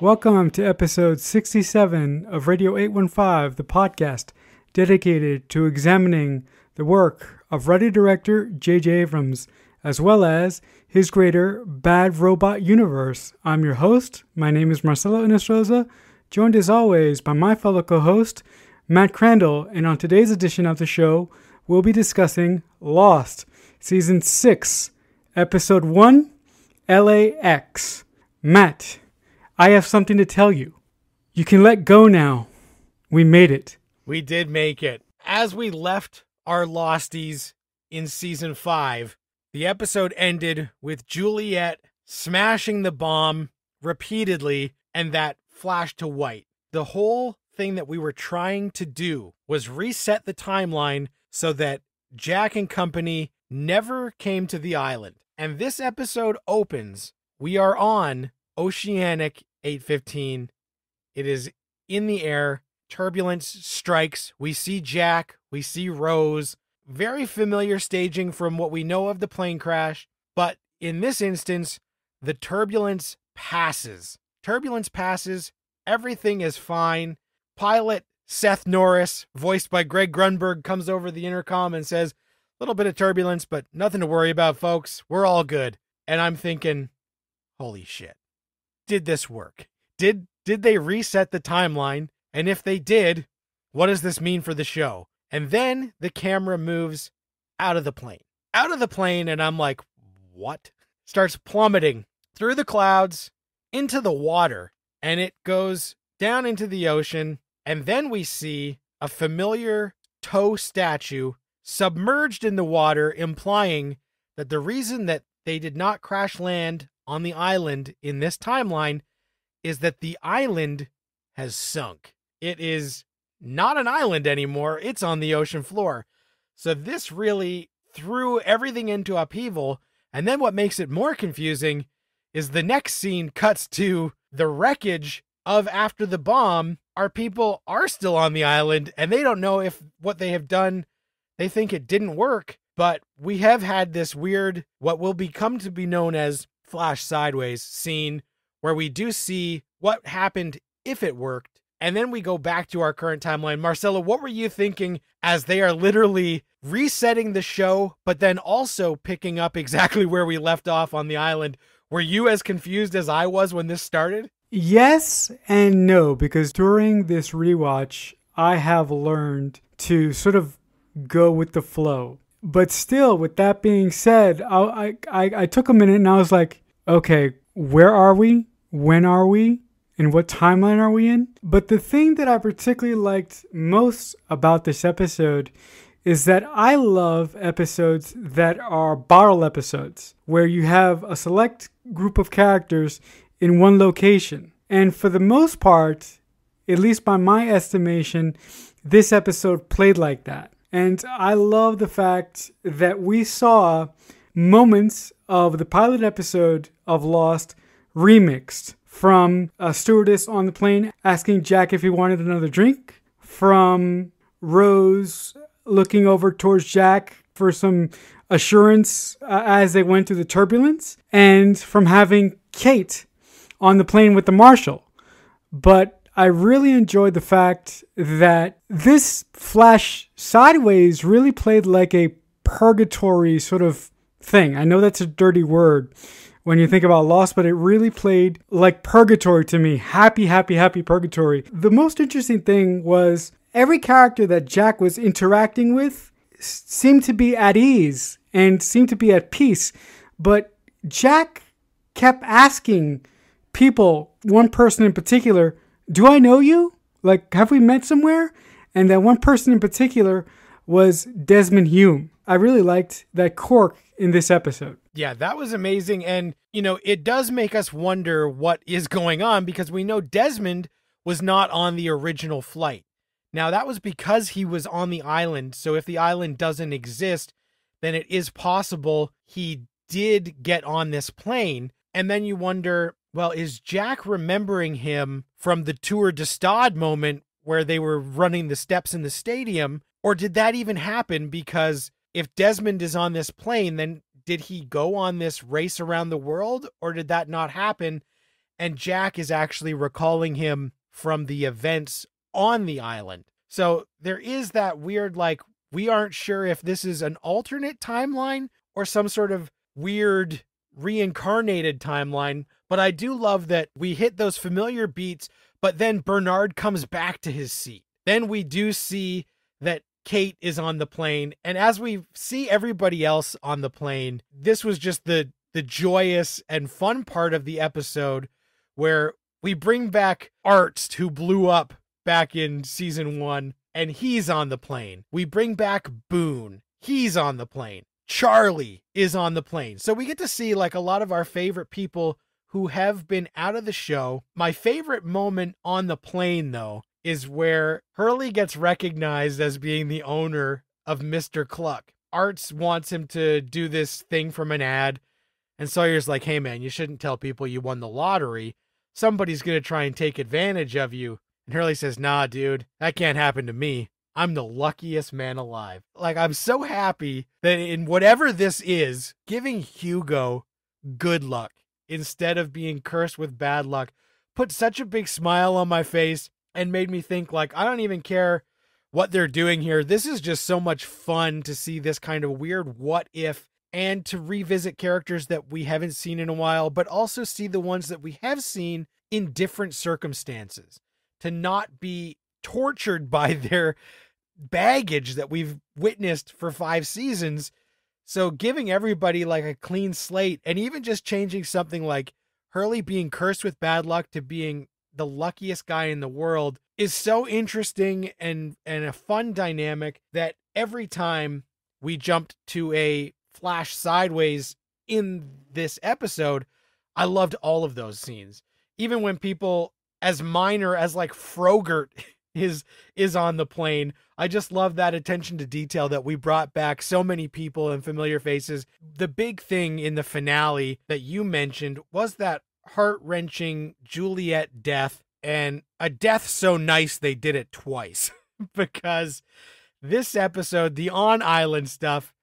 Welcome to episode 67 of Radio 815, the podcast dedicated to examining the work of writer-director J.J. Abrams, as well as his greater Bad Robot universe. I'm your host. My name is Marcelo Inestrosa, joined as always by my fellow co-host, Matt Crandall, and on today's edition of the show, we'll be discussing Lost, Season 6, Episode 1, LAX. Matt, I have something to tell you. You can let go now. We made it. We did make it. As we left our Losties in Season 5, the episode ended with Juliet smashing the bomb repeatedly, and that flash to white. The whole thing that we were trying to do was reset the timeline so that Jack and company never came to the island. And this episode opens. We are on Oceanic 815. It is in the air. Turbulence strikes. We see Jack. We see Rose. Very familiar staging from what we know of the plane crash. But in this instance, the turbulence passes. Turbulence passes. Everything is fine. Pilot Seth Norris, voiced by Greg Grunberg, comes over the intercom and says, "A little bit of turbulence, but nothing to worry about, folks. We're all good." And I'm thinking, holy shit. Did this work? Did they reset the timeline? And if they did, what does this mean for the show? And then the camera moves out of the plane. Out of the plane, and I'm like, what? Starts plummeting through the clouds into the water, and it goes down into the ocean, and then we see a familiar toe statue submerged in the water, implying that the reason that they did not crash land on the island in this timeline is that the island has sunk. It is not an island anymore. It's on the ocean floor. So this really threw everything into upheaval. And then what makes it more confusing is the next scene cuts to the wreckage of after the bomb. Our people are still on the island, and they don't know if what they have done, they think it didn't work. But we have had this weird, what will become to be known as flash sideways scene, where we do see what happened if it worked. And then we go back to our current timeline. Marcelo, what were you thinking as they are literally resetting the show, but then also picking up exactly where we left off on the island? Were you as confused as I was when this started? Yes and no, because during this rewatch, I have learned to sort of go with the flow. But still, with that being said, I took a minute and I was like, okay, where are we? When are we? And what timeline are we in? But the thing that I particularly liked most about this episode is that I love episodes that are bottle episodes, where you have a select group of characters in one location. And for the most part, at least by my estimation, this episode played like that. And I love the fact that we saw moments of the pilot episode of Lost remixed, from a stewardess on the plane asking Jack if he wanted another drink, from Rose looking over towards Jack for some assurance as they went through the turbulence, and from having Kate on the plane with the marshal. But I really enjoyed the fact that this flash sideways really played like a purgatory sort of thing. I know that's a dirty word when you think about Lost, but it really played like purgatory to me. Happy, happy, happy purgatory. The most interesting thing was every character that Jack was interacting with seemed to be at ease and seemed to be at peace. But Jack kept asking people, one person in particular, "Do I know you? Like, have we met somewhere?" And that one person in particular was Desmond Hume. I really liked that quirk in this episode. Yeah, that was amazing. And, it does make us wonder what is going on, because we know Desmond was not on the original flight. Now, that was because he was on the island. So if the island doesn't exist, then it is possible he did get on this plane. And then you wonder, well, is Jack remembering him from the Tour de Stade moment where they were running the steps in the stadium? Or did that even happen? Because if Desmond is on this plane, then did he go on this race around the world, or did that not happen? and Jack is actually recalling him from the events on the island. So there is that weird, like, we aren't sure if this is an alternate timeline or some sort of weird reincarnated timeline. But I do love that we hit those familiar beats, but then Bernard comes back to his seat. Then we do see that Kate is on the plane. And as we see everybody else on the plane, this was just the joyous and fun part of the episode where we bring back Arzt, who blew up back in season 1, and he's on the plane. We bring back Boone. He's on the plane. Charlie is on the plane. So we get to see like a lot of our favorite people who have been out of the show. My favorite moment on the plane, though, is where Hurley gets recognized as being the owner of Mr. Cluck. Arzt wants him to do this thing from an ad, and Sawyer's like, hey man, you shouldn't tell people you won the lottery. Somebody's going to try and take advantage of you. And Hurley says, nah, dude, that can't happen to me. I'm the luckiest man alive. Like, I'm so happy that in whatever this is, giving Hugo good luck instead of being cursed with bad luck put such a big smile on my face and made me think, like, I don't even care what they're doing here. This is just so much fun to see this kind of weird what if, and to revisit characters that we haven't seen in a while, but also see the ones that we have seen in different circumstances, to not be tortured by their baggage that we've witnessed for 5 seasons. So giving everybody like a clean slate, and even just changing something like Hurley being cursed with bad luck to being the luckiest guy in the world is so interesting and a fun dynamic that every time we jumped to a flash sideways in this episode, I loved all of those scenes. Even when people as minor as like Frogurt is on the plane, I just love that attention to detail that we brought back so many people and familiar faces. The big thing in the finale that you mentioned was that heart-wrenching Juliet death, and a death so nice they did it twice. Because this episode, the on-island stuff,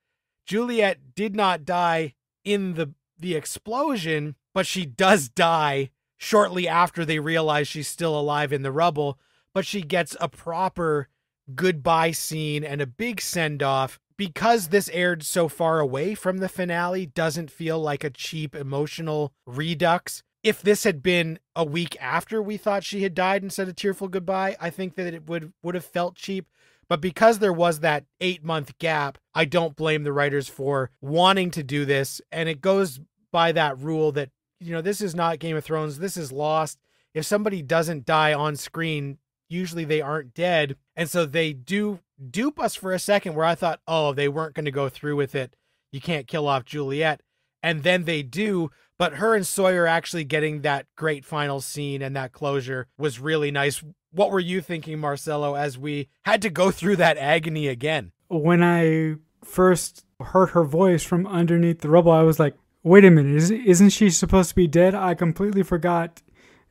Juliet did not die in the explosion, but she does die shortly after they realize she's still alive in the rubble. But she gets a proper goodbye scene and a big send-off. Because this aired so far away from the finale, doesn't feel like a cheap emotional redux. If this had been a week after we thought she had died and said a tearful goodbye, I think that it would have felt cheap. But because there was that 8-month gap, I don't blame the writers for wanting to do this. And it goes by that rule that, you know, this is not Game of Thrones. This is Lost. If somebody doesn't die on screen, usually they aren't dead. And so they do dupe us for a second where I thought, oh, they weren't going to go through with it. You can't kill off Juliet. And then they do. But her and Sawyer actually getting that great final scene and that closure was really nice. What were you thinking, Marcelo, as we had to go through that agony again? When I first heard her voice from underneath the rubble, I was like, wait a minute, isn't she supposed to be dead? I completely forgot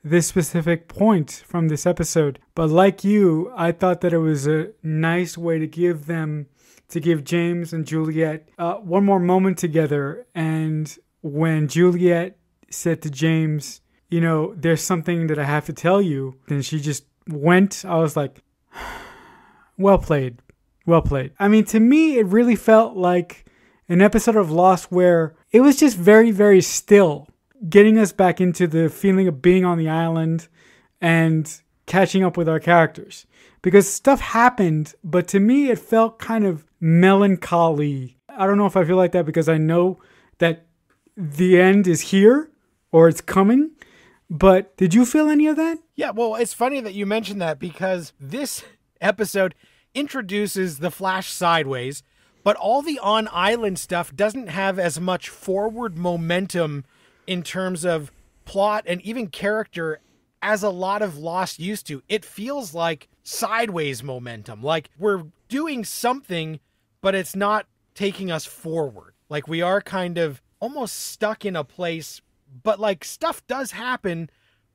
this specific point from this episode. But like you, I thought that it was a nice way to give James and Juliet one more moment together. And when Juliet said to James, you know, there's something that I have to tell you, then she just went. I was like, well played. Well played. I mean, to me, it really felt like an episode of Lost where it was just very, very still, getting us back into the feeling of being on the island and catching up with our characters. Because stuff happened, but to me, it felt kind of melancholy. I don't know if I feel like that because I know that the end is here or it's coming. But did you feel any of that? Yeah, well, it's funny that you mentioned that because this episode introduces the flash sideways, but all the on-island stuff doesn't have as much forward momentum in terms of plot and even character as a lot of Lost used to. It feels like sideways momentum, like we're doing something, but it's not taking us forward. Like we are kind of almost stuck in a place, but like stuff does happen,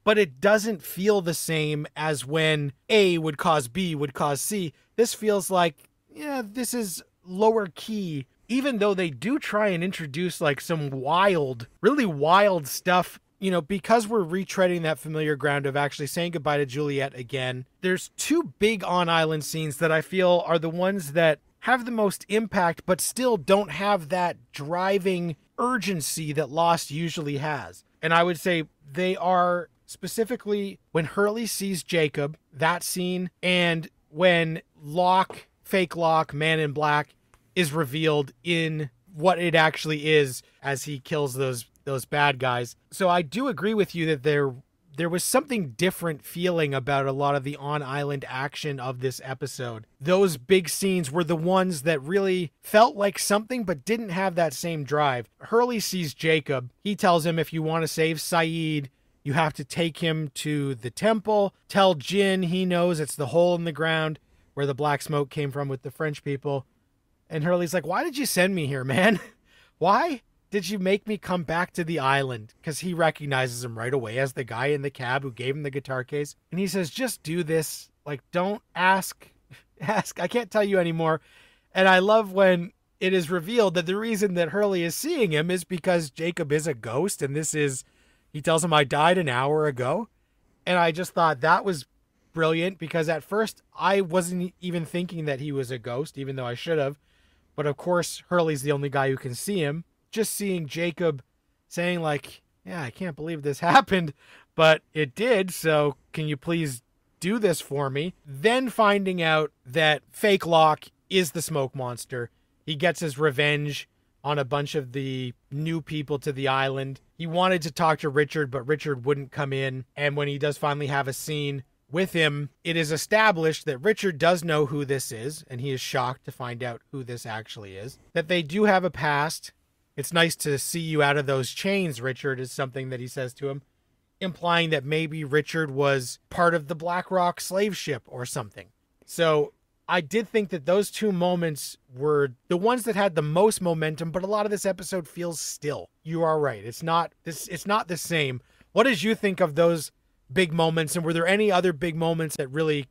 but it doesn't feel the same as when A would cause B would cause C. This feels like, yeah, this is lower key, even though they do try and introduce like some wild, really wild stuff because we're retreading that familiar ground of actually saying goodbye to Juliet again, there's two big on-island scenes that I feel are the ones that have the most impact, but still don't have that driving urgency that Lost usually has. And I would say they are specifically when Hurley sees Jacob, that scene, and when Locke, fake Locke, Man in Black, is revealed in what it actually is as he kills those bad guys. So I do agree with you that there was something different feeling about a lot of the on-island action of this episode. Those big scenes were the ones that really felt like something but didn't have that same drive. Hurley sees Jacob. He tells him, if you want to save Sayid, you have to take him to the temple. Tell Jin he knows it's the hole in the ground where the black smoke came from with the French people. And Hurley's like, why did you send me here, man? Why did you make me come back to the island? Because he recognizes him right away as the guy in the cab who gave him the guitar case. And he says, just do this. Like, don't ask. I can't tell you anymore. And I love when it is revealed that the reason that Hurley is seeing him is because Jacob is a ghost. And he tells him, I died an hour ago. And I just thought that was brilliant, because at first I wasn't even thinking that he was a ghost, even though I should have. But of course, Hurley's the only guy who can see him. Just seeing Jacob saying like, yeah, I can't believe this happened, but it did. So can you please do this for me? Then finding out that fake Locke is the smoke monster. He gets his revenge on a bunch of the new people to the island. He wanted to talk to Richard, but Richard wouldn't come in. And when he does finally have a scene with him, it is established that Richard does know who this is, and he is shocked to find out who this actually is. That they do have a past. It's nice to see you out of those chains, Richard, is something that he says to him, implying that maybe Richard was part of the Black Rock slave ship or something. So I did think that those two moments were the ones that had the most momentum, but a lot of this episode feels still. You are right. It's not the same. What did you think of those big moments, and were there any other big moments that really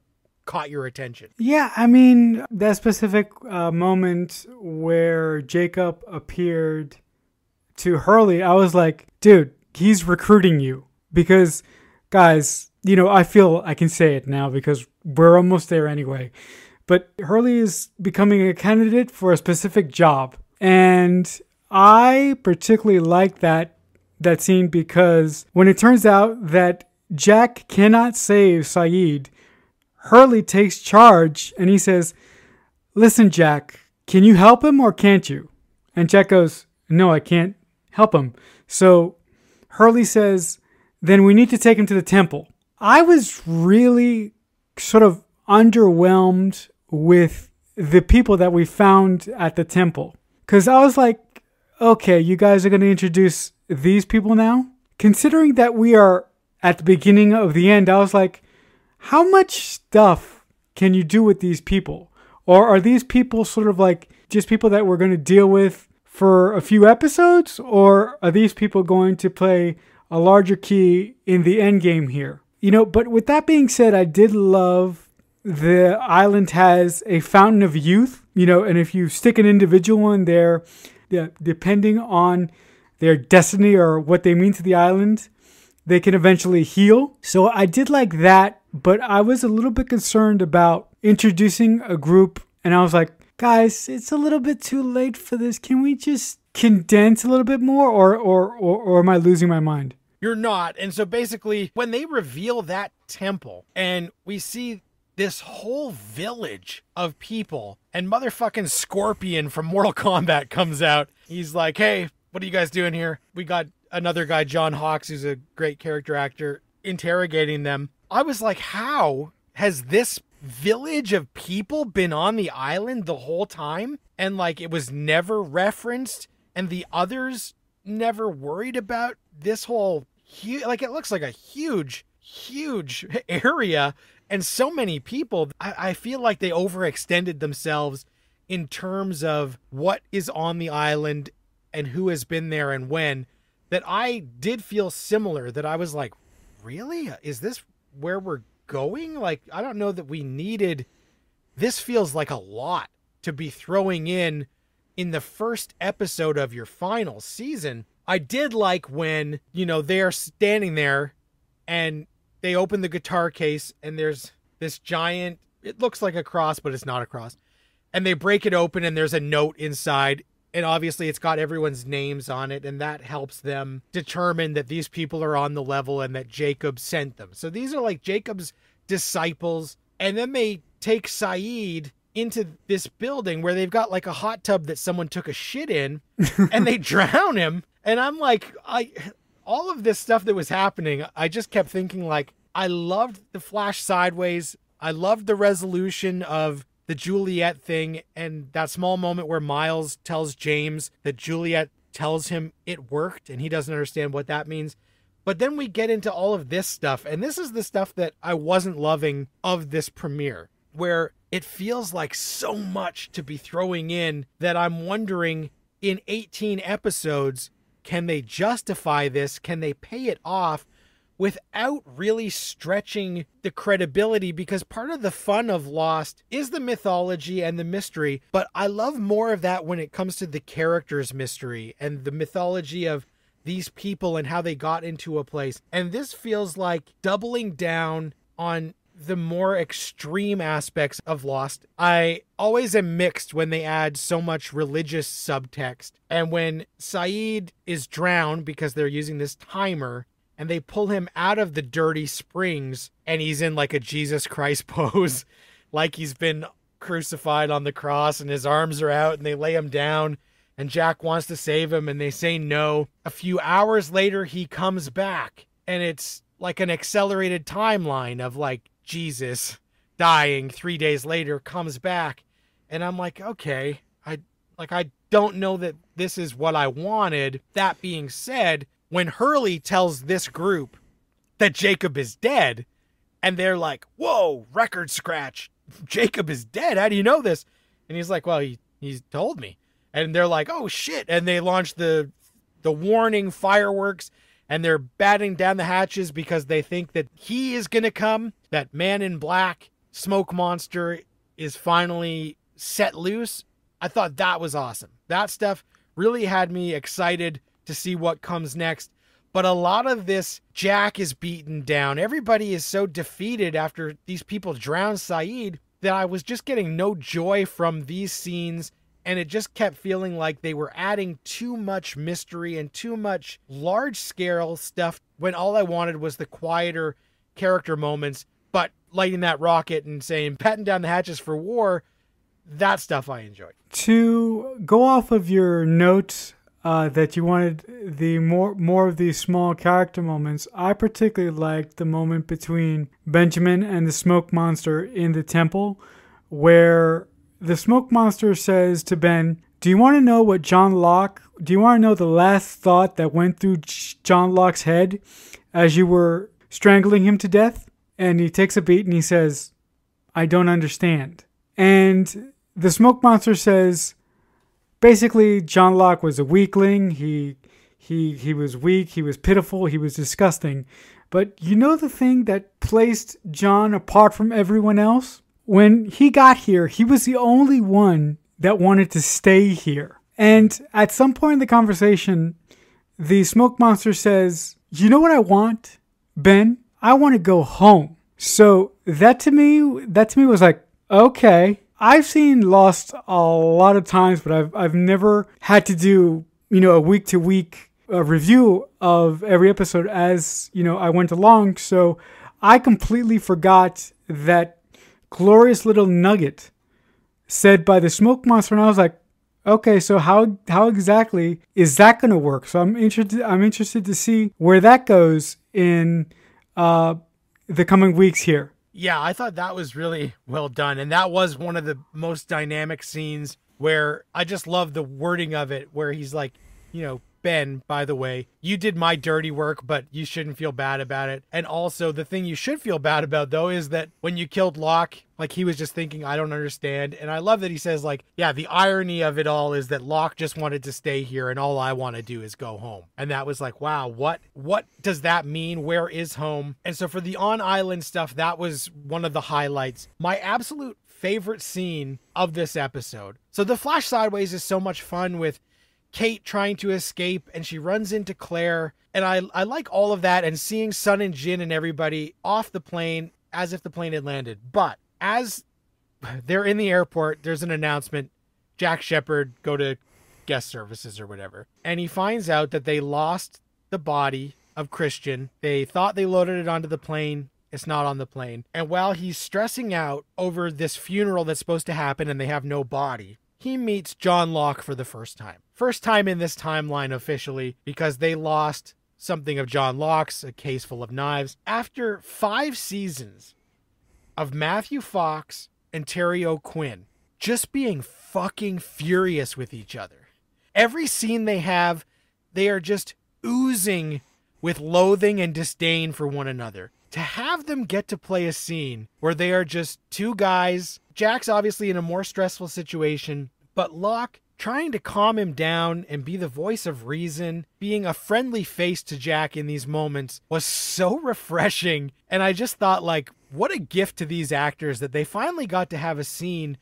caught your attention? Yeah, I mean, that specific moment where Jacob appeared to Hurley, I was like, dude, he's recruiting you. Because, guys, I feel I can say it now because we're almost there anyway. But Hurley is becoming a candidate for a specific job. And I particularly like that scene, because when it turns out that Jack cannot save Sayid, Hurley takes charge and he says, listen, Jack, can you help him or can't you? And Jack goes, no, I can't help him. So Hurley says, then we need to take him to the temple. I was really sort of underwhelmed with the people that we found at the temple. Because I was like, okay, you guys are going to introduce these people now? Considering that we are at the beginning of the end, I was like, how much stuff can you do with these people? Or are these people sort of like just people that we're going to deal with for a few episodes? Or are these people going to play a larger key in the end game here? But with that being said, I did love the island has a fountain of youth, and if you stick an individual in there, depending on their destiny or what they mean to the island, they can eventually heal. So I did like that, but I was a little bit concerned about introducing a group, and I was like, guys, it's a little bit too late for this. Can we just condense a little bit more, or am I losing my mind? You're not. And so basically, when they reveal that temple and we see this whole village of people, and motherfucking Scorpion from Mortal Kombat comes out, he's like, hey, what are you guys doing here? We got another guy, John Hawkes, who's a great character actor, interrogating them. I was like, how has this village of people been on the island the whole time? And like, it was never referenced, and the others never worried about this whole like, it looks like a huge area and so many people. I feel like they overextended themselves in terms of what is on the island and who has been there and when, that I did feel similar, that I was like, really? Is this where we're going? Like, I don't know that we needed, this feels like a lot to be throwing in the first episode of your final season. I did like when, they are standing there and they open the guitar case and there's this giant, it looks like a cross, but it's not a cross. And they break it open and there's a note inside. And obviously it's got everyone's names on it. And that helps them determine that these people are on the level and that Jacob sent them. So these are like Jacob's disciples. And then they take Sayid into this building where they've got like a hot tub that someone took a shit in and they drown him. And I'm like, all of this stuff that was happening, I just kept thinking like, I loved the flash sideways. I loved the resolution of the Juliet thing and that small moment where Miles tells James that Juliet tells him it worked and he doesn't understand what that means. But then we get into all of this stuff. And this is the stuff that I wasn't loving of this premiere, where it feels like so much to be throwing in that I'm wondering in 18 episodes, can they justify this? Can they pay it off without really stretching the credibility? Because part of the fun of Lost is the mythology and the mystery, but I love more of that when it comes to the characters' mystery and the mythology of these people and how they got into a place. And this feels like doubling down on the more extreme aspects of Lost. I always am mixed when they add so much religious subtext. And when Sayid is drowned because they're using this timer and they pull him out of the dirty springs and he's in like a Jesus Christ pose, like he's been crucified on the cross and his arms are out and they lay him down and Jack wants to save him and they say no. A few hours later, he comes back and it's like an accelerated timeline of like Jesus dying 3 days later comes back. And I'm like, okay, I don't know that this is what I wanted. That being said, when Hurley tells this group that Jacob is dead and they're like, whoa, record scratch, Jacob is dead. How do you know this? And he's like, well, he's told me. And they're like, oh shit. And they launch the warning fireworks and they're batting down the hatches because they think that he is going to come. That man in black, smoke monster, is finally set loose. I thought that was awesome. That stuff really had me excited to see what comes next. But a lot of this, Jack is beaten down. Everybody is so defeated after these people drown Sayid that I was just getting no joy from these scenes. And it just kept feeling like they were adding too much mystery and too much large-scale stuff when all I wanted was the quieter character moments. But lighting that rocket and saying, patting down the hatches for war, that stuff I enjoyed. To go off of your notes that you wanted the more of these small character moments, I particularly liked the moment between Benjamin and the smoke monster in the temple, where the smoke monster says to Ben, do you want to know the last thought that went through John Locke's head as you were strangling him to death? And he takes a beat and he says, I don't understand. And the smoke monster says, basically, John Locke was a weakling. He was weak. He was pitiful. He was disgusting. But you know the thing that placed John apart from everyone else? When he got here, he was the only one that wanted to stay here. And at some point in the conversation, the smoke monster says, you know what I want, Ben? I want to go home. So that to me was like, okay. I've seen Lost a lot of times, but I've never had to do, a week-to-week review of every episode as, I went along. So I completely forgot that glorious little nugget said by the smoke monster, and I was like, okay, so how exactly is that going to work? So I'm interested to see where that goes in the coming weeks here. Yeah, I thought that was really well done. And that was one of the most dynamic scenes where I just love the wording of it, where he's like, Ben, by the way, you did my dirty work, but you shouldn't feel bad about it. And also the thing you should feel bad about, though, is that when you killed Locke, like he was just thinking, I don't understand. And I love that he says, like, yeah, the irony of it all is that Locke just wanted to stay here and all I want to do is go home. And that was like, wow, what does that mean? Where is home? And so for the on-island stuff, that was one of the highlights. My absolute favorite scene of this episode. So the Flash Sideways is so much fun with Kate trying to escape, and she runs into Claire. And I like all of that, and seeing Sun and Jin and everybody off the plane as if the plane had landed. But as they're in the airport, there's an announcement. Jack Shephard, go to guest services or whatever. And he finds out that they lost the body of Christian. They thought they loaded it onto the plane. It's not on the plane. And while he's stressing out over this funeral that's supposed to happen and they have no body, he meets John Locke for the first time. First time in this timeline officially, because they lost something of John Locke's, a case full of knives. After 5 seasons of Matthew Fox and Terry O'Quinn just being fucking furious with each other. Every scene they have, they are just oozing with loathing and disdain for one another. To have them get to play a scene where they are just 2 guys, Jack's obviously in a more stressful situation, but Locke trying to calm him down and be the voice of reason, being a friendly face to Jack in these moments was so refreshing. And I just thought, like, what a gift to these actors that they finally got to have a scene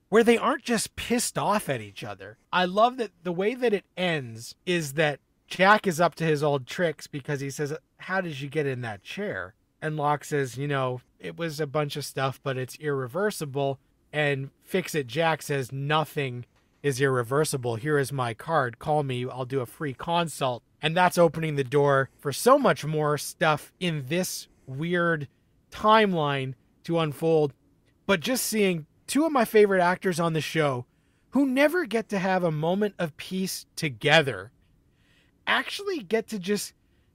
where they aren't just pissed off at each other. I love that the way that it ends is that Jack is up to his old tricks because he says, how did you get in that chair? And Locke says, you know, it was a bunch of stuff, but it's irreversible. And Fix-It Jack says, nothing is irreversible. Here is my card. Call me. I'll do a free consult. And that's opening the door for so much more stuff in this weird timeline to unfold. But just seeing 2 of my favorite actors on the show who never get to have a moment of peace together actually get to just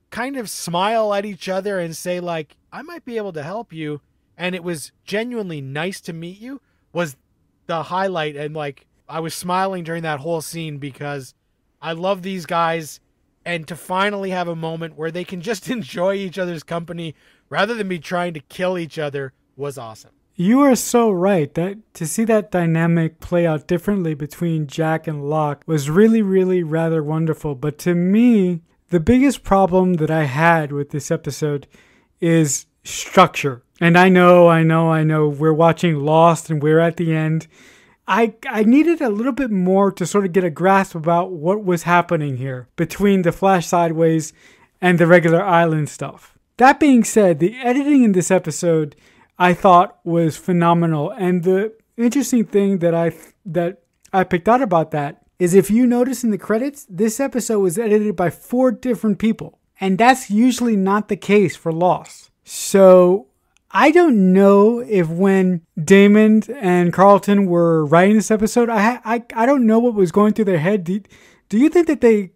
kind of smile at each other and say, like, I might be able to help you. And it was genuinely nice to meet you was the highlight. And like, I was smiling during that whole scene because I love these guys, and to finally have a moment where they can just enjoy each other's company rather than be trying to kill each other was awesome. You are so right. That to see that dynamic play out differently between Jack and Locke was really, really rather wonderful. But to me, the biggest problem that I had with this episode is structure. And I know, we're watching Lost and we're at the end. I needed a little bit more to sort of get a grasp about what was happening here between the Flash Sideways and the regular island stuff. That being said, the editing in this episode I thought was phenomenal. And the interesting thing that I picked out about that is, if you notice in the credits, this episode was edited by 4 different people. And that's usually not the case for Lost. So I don't know if when Damon and Carlton were writing this episode, I don't know what was going through their head. Do you think that they,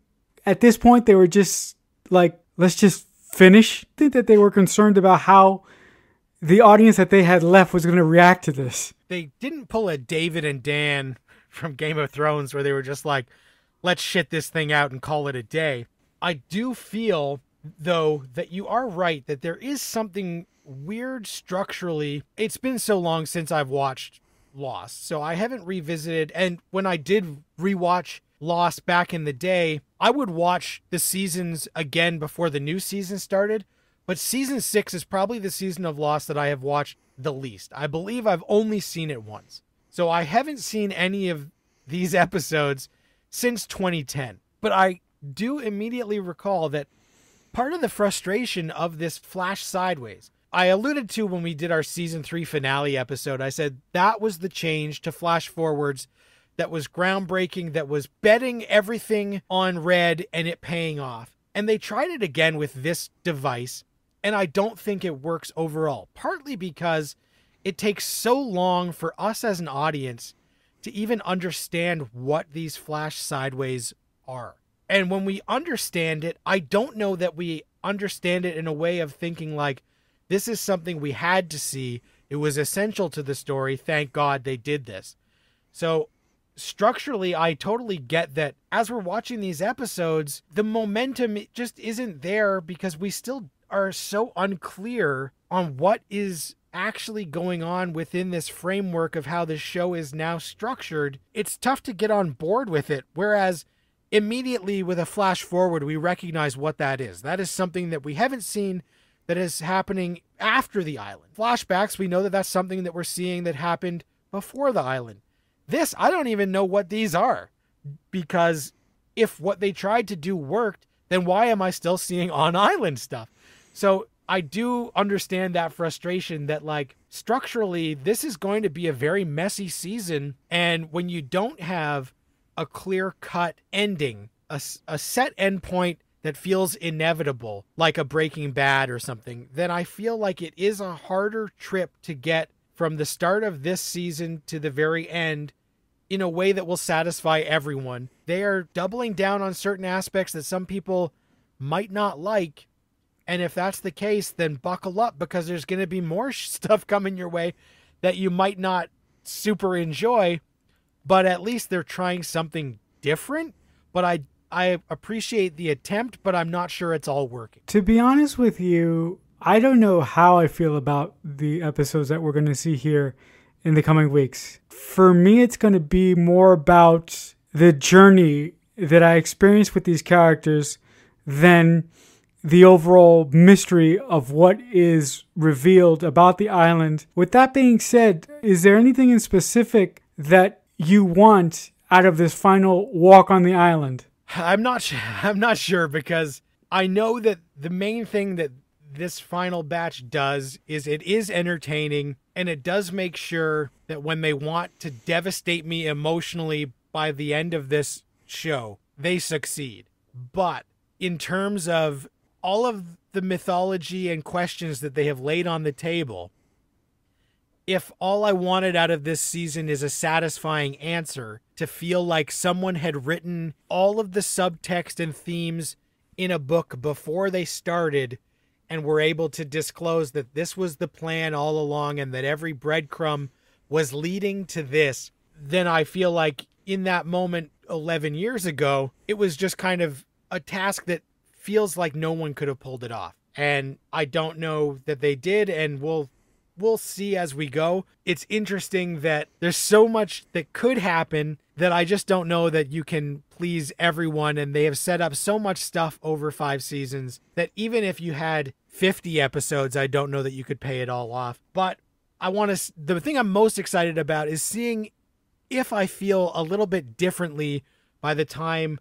at this point, they were just like, let's just finish? Think that they were concerned about how the audience that they had left was going to react to this? They didn't pull a David and Dan from Game of Thrones where they were just like, let's shit this thing out and call it a day. I do feel, though, that you are right, that there is something weird structurally. It's been so long since I've watched Lost, so I haven't revisited. And when I did rewatch Lost back in the day, I would watch the seasons again before the new season started. But season 6 is probably the season of Lost that I have watched the least. I believe I've only seen it once. So I haven't seen any of these episodes since 2010. But I do immediately recall that part of the frustration of this Flash Sideways, I alluded to when we did our season 3 finale episode. I said that was the change to flash forwards that was groundbreaking, that was betting everything on red and it paying off. And they tried it again with this device, and I don't think it works overall, partly because it takes so long for us as an audience to even understand what these Flash Sideways are. And when we understand it, I don't know that we understand it in a way of thinking like, this is something we had to see. It was essential to the story. Thank God they did this. So structurally, I totally get that as we're watching these episodes, the momentum just isn't there because we still are so unclear on what is actually going on within this framework of how the show is now structured. It's tough to get on board with it. Whereas immediately with a flash forward, we recognize what that is. That is something that we haven't seen that is happening after the island. Flashbacks, we know that that's something that we're seeing that happened before the island. This, I don't even know what these are, because if what they tried to do worked, then why am I still seeing on-island stuff? So I do understand that frustration that, like, structurally, this is going to be a very messy season. And when you don't have a clear-cut ending, a set end point that feels inevitable, like a Breaking Bad or something, then I feel like it is a harder trip to get from the start of this season to the very end in a way that will satisfy everyone. They are doubling down on certain aspects that some people might not like. And if that's the case, then buckle up, because there's going to be more stuff coming your way that you might not super enjoy, but at least they're trying something different. But I appreciate the attempt, but I'm not sure it's all working. To be honest with you, I don't know how I feel about the episodes that we're going to see here in the coming weeks. For me, it's going to be more about the journey that I experience with these characters than the overall mystery of what is revealed about the island. With that being said, is there anything in specific that you want out of this final walk on the island? I'm not sure, because I know that the main thing that this final batch does is it is entertaining, and it does make sure that when they want to devastate me emotionally by the end of this show, they succeed. But in terms of all of the mythology and questions that they have laid on the table, if all I wanted out of this season is a satisfying answer, to feel like someone had written all of the subtext and themes in a book before they started and were able to disclose that this was the plan all along and that every breadcrumb was leading to this, then I feel like in that moment 11 years ago, it was just kind of a task that feels like no one could have pulled it off. And I don't know that they did, and we'll see as we go. It's interesting that there's so much that could happen that I just don't know that you can please everyone. And they have set up so much stuff over 5 seasons that even if you had 50 episodes, I don't know that you could pay it all off. But the thing I'm most excited about is seeing if I feel a little bit differently by the time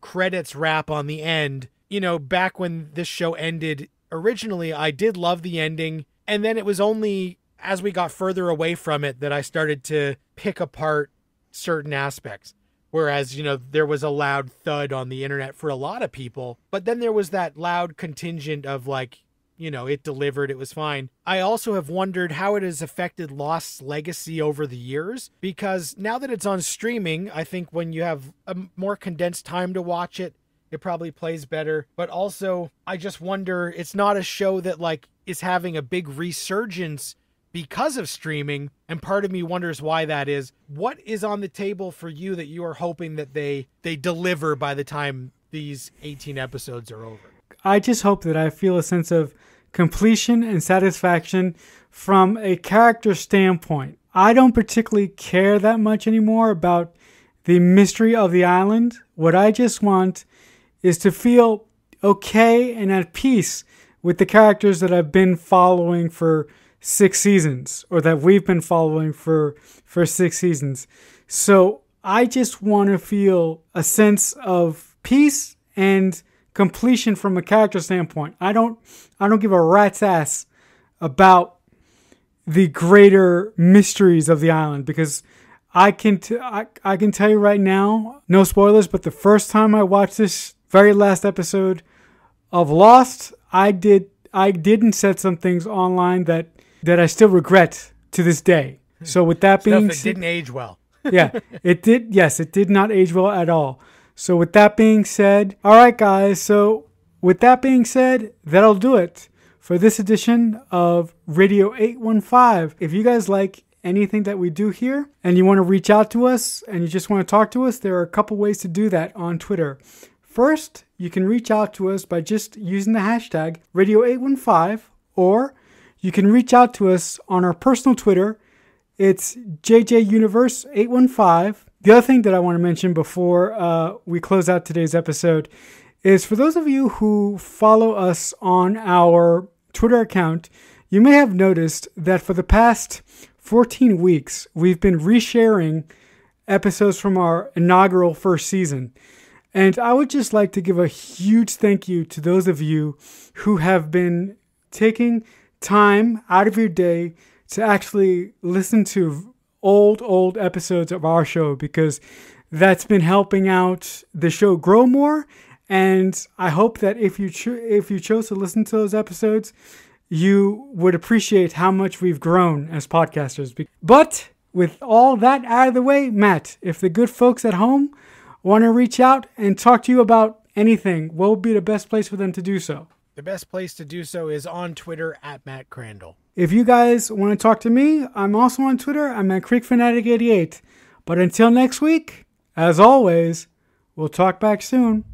credits wrap on the end. You know, back when this show ended, originally I did love the ending. And then it was only as we got further away from it that I started to pick apart certain aspects. Whereas, you know, there was a loud thud on the internet for a lot of people. But then there was that loud contingent of like, you know, it delivered, it was fine. I also have wondered how it has affected Lost's legacy over the years. Because now that it's on streaming, I think when you have a more condensed time to watch it, it probably plays better. But also, I just wonder, it's not a show that like is having a big resurgence because of streaming. And part of me wonders why that is. What is on the table for you that you are hoping that they deliver by the time these 18 episodes are over? I just hope that I feel a sense of completion and satisfaction from a character standpoint. I don't particularly care that much anymore about the mystery of the island. What I just want is to feel okay and at peace with the characters that I've been following for 6 seasons, or that we've been following for 6 seasons. So I just want to feel a sense of peace and completion from a character standpoint. I don't give a rat's ass about the greater mysteries of the island, because I can tell you right now, no spoilers, but the first time I watched this very last episode of Lost, I didn't set some things online that I still regret to this day. So with that being said, didn't age well. Yeah, it did. Yes, it did not age well at all. So with that being said, all right, guys. So with that being said, that'll do it for this edition of Radio 815. If you guys like anything that we do here and you want to reach out to us and you just want to talk to us, there are a couple ways to do that on Twitter. First, you can reach out to us by just using the hashtag Radio815, or you can reach out to us on our personal Twitter. It's JJUniverse815. The other thing that I want to mention before we close out today's episode is for those of you who follow us on our Twitter account, you may have noticed that for the past 14 weeks, we've been resharing episodes from our inaugural first season. And I would just like to give a huge thank you to those of you who have been taking time out of your day to actually listen to old episodes of our show, because that's been helping out the show grow more. And I hope that if you chose to listen to those episodes, you would appreciate how much we've grown as podcasters. But with all that out of the way, Matt, if the good folks at home want to reach out and talk to you about anything, what would be the best place for them to do so? The best place to do so is on Twitter at Matt Crandall. If you guys want to talk to me, I'm also on Twitter. I'm at CreekFanatic88. But until next week, as always, we'll talk back soon.